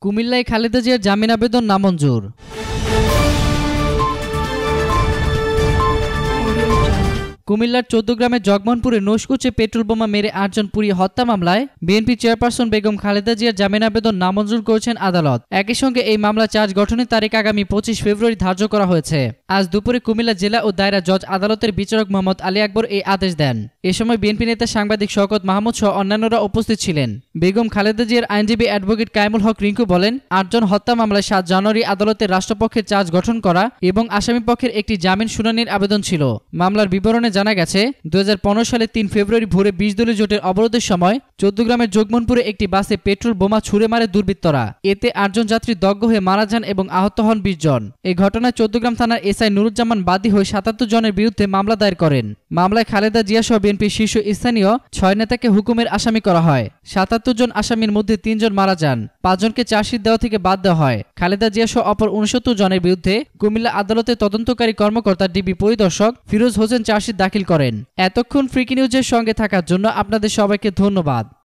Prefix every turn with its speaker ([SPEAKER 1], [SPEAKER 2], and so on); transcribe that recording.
[SPEAKER 1] কুমিল্লায় খালেদা জিয়ার জামিন আবেদন নামঞ্জুর। কুমিল্লার ১৪ গ্রামের জগমোহনপুরে নৌশকুচে পেট্রোল বোমা মেরে ৮ জন পুড়িয়ে হত্যা মামলায় বিএনপি চেয়ারপারসন বেগম খালেদা জিয়ার জামিন আবেদন নামঞ্জুর করেছেন আদালত। একই সঙ্গে এই মামলা চার্জ গঠনের তারিখ আগামী ২৫ ফেব্রুয়ারি ধার্য করা হয়েছে। আজ দুপুরে কুমিল্লা জেলা ও দায়রা জজ আদালতের বিচারক মোহাম্মদ আলী আকবর এই আদেশ দেন। এ সময় বিএনপি নেতা সাংবাদিক শওকত মাহমুদ সহ অন্যান্যরা উপস্থিত ছিলেন। বেগম খালেদা জিয়ার আইনজীবী অ্যাডভোকেট কায়েমুল হক রিঙ্কু বলেন, ৮ জন হত্যা মামলায় ৭ জানুয়ারি আদালতের রাষ্ট্রপক্ষের চার্জ গঠন করা এবং আসামিপক্ষের একটি জামিন শুনানির আবেদন ছিল। মামলার বিবরণে জানা গেছে, ২০১৫ সালে ৩ ফেব্রুয়ারি ভোরে ২০ দলীয় জোটের অবরোধের সময় ১৪ গ্রামের জগমোহনপুরে একটি বাসে পেট্রোল বোমা ছুড়ে মারে দুর্বৃত্তরা। এতে ৮ জন যাত্রী দগ্ধ হয়ে মারা যান এবং আহত হন ২০ জন। এই ঘটনায় ১৪ গ্রাম থানার এসআই নুরুজ্জামান বাদী হয়ে ৭৭ জনের বিরুদ্ধে মামলা দায়ের করেন। মামলায় খালেদা জিয়া সহ বিএনপির শীর্ষ স্থানীয় ৬ নেতাকে হুকুমের আসামি করা হয়। ৭৭ জন আসামির মধ্যে ৩ জন মারা যান, ৫ জনকে চার্জশিট দেওয়া থেকে বাদ দেওয়া হয়। খালেদা জিয়া সহ অপর ৬৯ জনের বিরুদ্ধে কুমিল্লা আদালতের তদন্তকারী কর্মকর্তা ডিবি পরিদর্শক ফিরোজ হোসেন চার্জশিট দাখিল করেন। এতক্ষণ ফ্রিকি নিউজের সঙ্গে থাকার জন্য আপনাদের সবাইকে ধন্যবাদ।